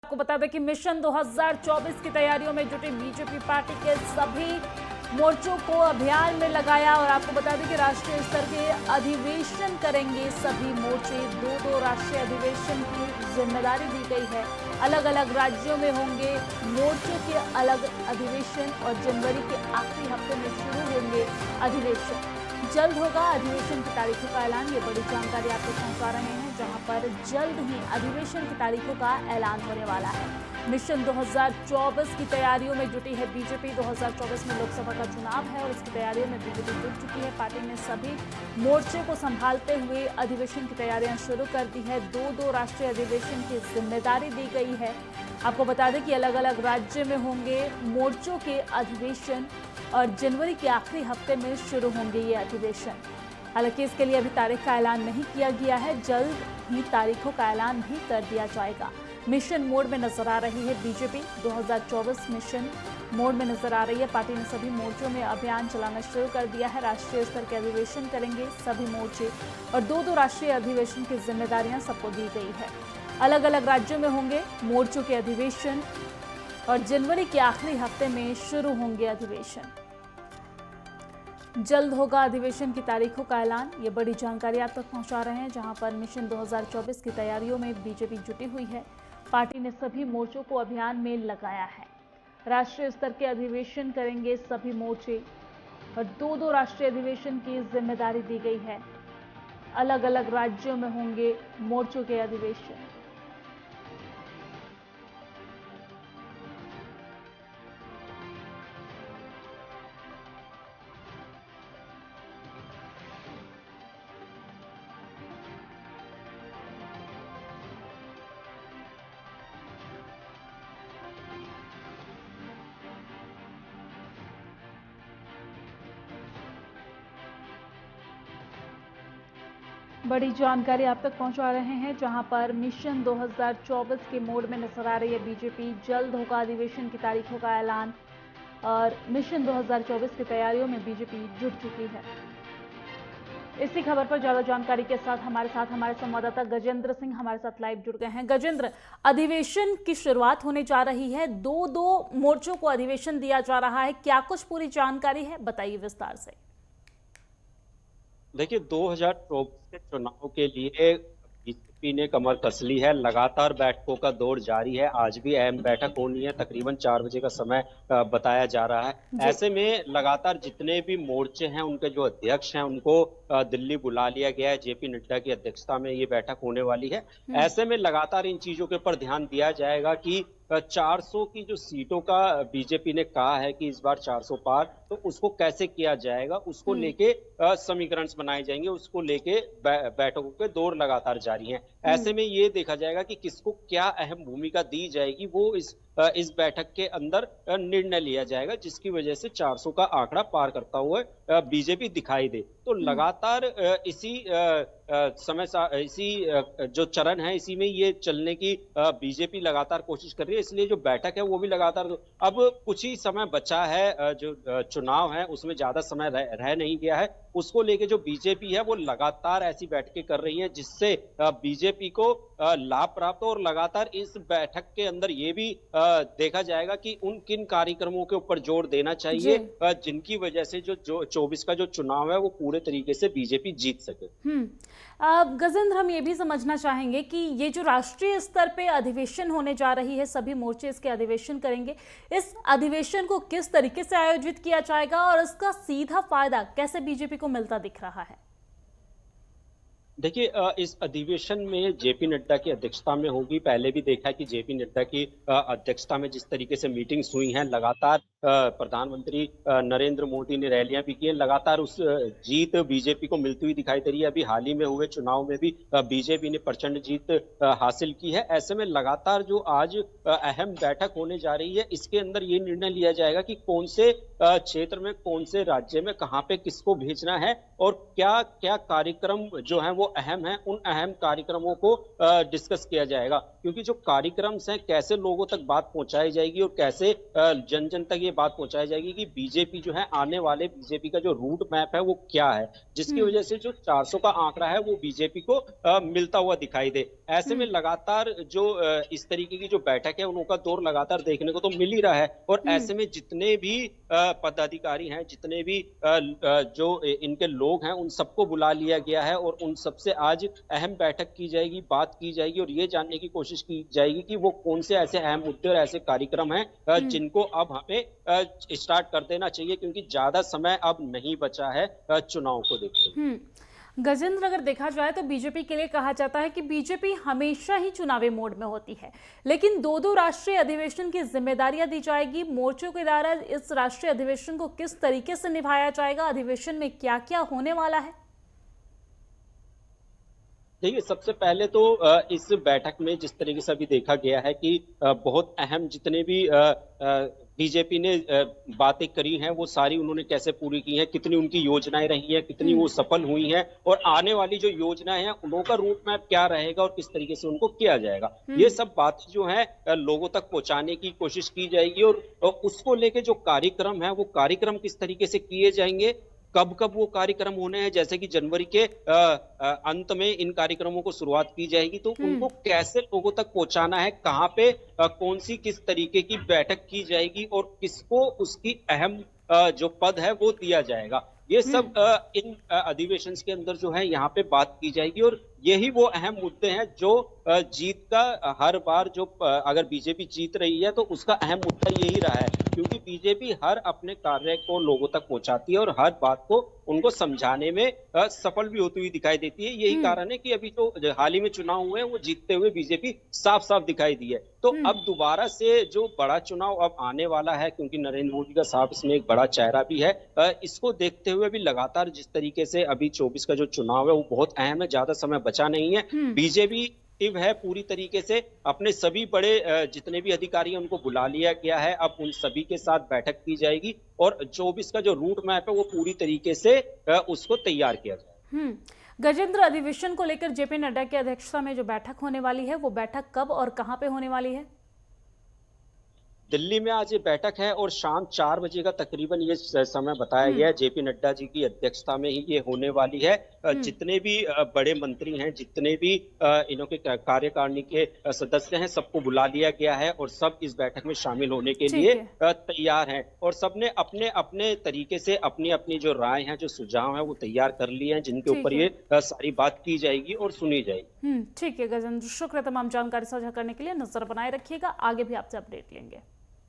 आपको बता दें कि मिशन 2024 की तैयारियों में जुटी बीजेपी पार्टी के सभी मोर्चों को अभियान में लगाया और आपको बता दें कि राष्ट्रीय स्तर के अधिवेशन करेंगे सभी मोर्चे। दो राष्ट्रीय अधिवेशन की जिम्मेदारी दी गई है। अलग अलग राज्यों में होंगे मोर्चों के अलग अधिवेशन और जनवरी के आखिरी हफ्ते में शुरू होंगे अधिवेशन। जल्द होगा अधिवेशन की तारीखों का ऐलान। ये बड़ी जानकारी आपको पहुंचा रहे हैं, जहां पर जल्द ही अधिवेशन की तारीखों का ऐलान होने वाला है। मिशन 2024 की तैयारियों में जुटी है बीजेपी। 2024 में लोकसभा का चुनाव है और इसकी तैयारियों में बीजेपी जुट चुकी है। पार्टी ने सभी मोर्चे को संभालते हुए अधिवेशन की तैयारियां शुरू कर दी है। दो राष्ट्रीय अधिवेशन की जिम्मेदारी दी गई है। आपको बता दें कि अलग अलग राज्य में होंगे मोर्चों के अधिवेशन और जनवरी के आखिरी हफ्ते में शुरू होंगे ये अधिवेशन। हालांकि इसके लिए अभी तारीख का ऐलान नहीं किया गया है, जल्द ही तारीखों का ऐलान भी कर दिया जाएगा। मिशन मोड में नजर आ रही है बीजेपी। 2024 मिशन मोड में नजर आ रही है। पार्टी ने सभी मोर्चों में अभियान चलाना शुरू कर दिया है। राष्ट्रीय स्तर के अधिवेशन करेंगे सभी मोर्चे और दो राष्ट्रीय अधिवेशन की जिम्मेदारियां सबको दी गई है। अलग अलग राज्यों में होंगे मोर्चों के अधिवेशन और जनवरी के आखिरी हफ्ते में शुरू होंगे अधिवेशन। जल्द होगा अधिवेशन की तारीखों का ऐलान। ये बड़ी जानकारी आप तक पहुंचा रहे हैं, जहां पर मिशन 2024 की तैयारियों में बीजेपी जुटी हुई है। पार्टी ने सभी मोर्चों को अभियान में लगाया है। राष्ट्रीय स्तर के अधिवेशन करेंगे सभी मोर्चे और दो राष्ट्रीय अधिवेशन की जिम्मेदारी दी गई है। अलग अलग राज्यों में होंगे मोर्चों के अधिवेशन। बड़ी जानकारी आप तक पहुंचा रहे हैं, जहां पर मिशन 2024 के मोड में नजर आ रही है बीजेपी। जल्द होगा अधिवेशन की तारीखों का ऐलान और मिशन 2024 की तैयारियों में बीजेपी जुट चुकी है। इसी खबर पर ज्यादा जानकारी के साथ हमारे संवाददाता गजेंद्र सिंह हमारे साथ लाइव जुड़ गए हैं। गजेंद्र, अधिवेशन की शुरुआत होने जा रही है। दो मोर्चों को अधिवेशन दिया जा रहा है, क्या कुछ पूरी जानकारी है, बताइए विस्तार से। देखिए 2024 के चुनाव के लिए बीजेपी ने कमर कस ली है। लगातार बैठकों का दौर जारी है। आज भी अहम बैठक होनी है। तकरीबन 4 बजे का समय बताया जा रहा है। ऐसे में लगातार जितने भी मोर्चे हैं उनके जो अध्यक्ष हैं उनको दिल्ली बुला लिया गया है। जेपी नड्डा की अध्यक्षता में ये बैठक होने वाली है। ऐसे में लगातार इन चीजों के ऊपर ध्यान दिया जाएगा कि 400 की जो सीटों का बीजेपी ने कहा है कि इस बार 400 पार, तो उसको कैसे किया जाएगा, उसको लेके समीकरण बनाए जाएंगे। उसको लेके बैठकों के दौर लगातार जारी हैं। ऐसे में ये देखा जाएगा कि किसको क्या अहम भूमिका दी जाएगी, वो इस बैठक के अंदर निर्णय लिया जाएगा, जिसकी वजह से 400 का आंकड़ा पार करता हुआ बीजेपी दिखाई दे। तो लगातार इसी जो चरण है इसी में ये चलने की बीजेपी लगातार कोशिश कर रही है। इसलिए जो बैठक है वो भी लगातार, अब कुछ ही समय बचा है, जो चुनाव है उसमें ज्यादा समय रह नहीं गया है। उसको लेके जो बीजेपी है वो लगातार ऐसी बैठकें कर रही है जिससे बीजेपी को लाभ प्राप्त हो। और लगातार इस बैठक के अंदर ये भी देखा जाएगा कि उन किन कार्यक्रमों के ऊपर जोर देना चाहिए जिनकी वजह से जो 24 का जो चुनाव है वो पूरे तरीके से बीजेपी जीत सके। गजेंद्र, हम ये भी समझना चाहेंगे कि ये जो राष्ट्रीय स्तर पे अधिवेशन होने जा रही है, सभी मोर्चे इसके अधिवेशन करेंगे, इस अधिवेशन को किस तरीके से आयोजित किया जाएगा और इसका सीधा फायदा कैसे बीजेपी को मिलता दिख रहा है? देखिए इस अधिवेशन में जेपी नड्डा की अध्यक्षता में होगी। पहले भी देखा है कि जेपी नड्डा की अध्यक्षता में जिस तरीके से मीटिंग्स हुई हैं, लगातार प्रधानमंत्री नरेंद्र मोदी ने रैलियां भी की हैं। लगातार उस जीत बीजेपी को मिलती हुई दिखाई दे रही है। अभी हाल ही में हुए चुनाव में भी बीजेपी ने प्रचंड जीत हासिल की है। ऐसे में लगातार जो आज अहम बैठक होने जा रही है, इसके अंदर ये निर्णय लिया जाएगा कि कौन से क्षेत्र में, कौन से राज्य में, कहाँ पे किसको भेजना है और क्या क्या कार्यक्रम जो है वो अहम है। उन अहम कार्यक्रमों को डिस्कस किया जाएगा, क्योंकि जो कार्यक्रम हैं कैसे लोगों तक बात पहुंचाई जाएगी और कैसे जन जन तक ये ये बात पहुंचाई जाएगी कि बीजेपी जो है आने वाले बीजेपी का जो रूट मैप है वो क्या है, जिसकी वजह से जो 400 का आंकड़ा है वो बीजेपी को मिलता हुआ दिखाई दे। ऐसे में लगातार जो इस तरीके की जो बैठक है उनका दौर लगातार देखने को तो मिल ही रहा है, और ऐसे में जितने भी पदाधिकारी हैं, जितने भी जो इनके लोग हैं, उन सबको बुला लिया गया है और उन सबसे आज अहम बैठक की जाएगी, बात की जाएगी और ये जानने की कोशिश की जाएगी कि वो कौन से ऐसे अहम मुद्दे और ऐसे कार्यक्रम हैं जिनको अब हमें स्टार्ट कर देना चाहिए, क्योंकि ज्यादा समय अब नहीं बचा है चुनाव को देखते। गजेंद्र, अगर देखा जाए तो बीजेपी के लिए कहा जाता है कि बीजेपी हमेशा ही चुनावी मोड में होती है, लेकिन दो राष्ट्रीय अधिवेशन की जिम्मेदारियां दी जाएगी। मोर्चों के द्वारा इस राष्ट्रीय अधिवेशन को किस तरीके से निभाया जाएगा, अधिवेशन में क्या क्या होने वाला है? देखिए, सबसे पहले तो इस बैठक में जिस तरीके से अभी देखा गया है कि बहुत अहम जितने भी बीजेपी ने बातें करी हैं वो सारी उन्होंने कैसे पूरी की हैं, कितनी उनकी योजनाएं रही हैं, कितनी वो सफल हुई हैं, और आने वाली जो योजनाएं हैं उनका रूट मैप क्या रहेगा और किस तरीके से उनको किया जाएगा, ये सब बात जो है लोगों तक पहुंचाने की कोशिश की जाएगी। और उसको लेके जो कार्यक्रम है वो कार्यक्रम किस तरीके से किए जाएंगे, कब कब वो कार्यक्रम होने हैं, जैसे कि जनवरी के अंत में इन कार्यक्रमों को शुरुआत की जाएगी, तो उनको कैसे लोगों तक पहुंचाना है, कहाँ पे कौन सी किस तरीके की बैठक की जाएगी और किसको उसकी अहम जो पद है वो दिया जाएगा, ये सब इन अधिवेशन के अंदर जो है यहाँ पे बात की जाएगी। और यही वो अहम मुद्दे हैं जो जीत का हर बार जो अगर बीजेपी जीत रही है तो उसका अहम मुद्दा यही रहा है, क्योंकि बीजेपी हर अपने कार्य को लोगों तक पहुंचाती है और हर बात को उनको समझाने में सफल भी होती हुई दिखाई देती है। यही कारण है कि अभी जो हाल ही में चुनाव हुए हैं वो जीतते हुए बीजेपी साफ साफ दिखाई दी है। तो अब दोबारा से जो बड़ा चुनाव अब आने वाला है, क्योंकि नरेंद्र मोदी का साफ इसमें एक बड़ा चेहरा भी है, इसको देखते हुए भी लगातार जिस तरीके से अभी 24 का जो चुनाव है वो बहुत अहम है, ज्यादा समय बचा नहीं है। बीजेपी है पूरी तरीके से, अपने सभी बड़े जितने भी अधिकारी हैं उनको बुला लिया गया है, अब उन सभी के साथ बैठक की जाएगी और 24 का जो रूट मैप है वो पूरी तरीके से उसको तैयार किया जाए। गजेंद्र, अधिवेशन को लेकर जेपी नड्डा की अध्यक्षता में जो बैठक होने वाली है वो बैठक कब और कहां पे होने वाली है? दिल्ली में आज ये बैठक है और शाम 4 बजे का तकरीबन ये समय बताया गया है। जेपी नड्डा जी की अध्यक्षता में ही ये होने वाली है। जितने भी बड़े मंत्री हैं, जितने भी इन्हों के कार्यकारिणी के सदस्य हैं, सबको बुला लिया गया है और सब इस बैठक में शामिल होने के लिए तैयार हैं और सबने अपने अपने तरीके से अपनी अपनी जो राय है, जो सुझाव है वो तैयार कर लिए हैं, जिनके ऊपर ये सारी बात की जाएगी और सुनी जाएगी। ठीक है गजेंद्र, शुक्र, तमाम जानकारी साझा करने के लिए। नजर बनाए रखिएगा, आगे भी आपसे अपडेट लेंगे।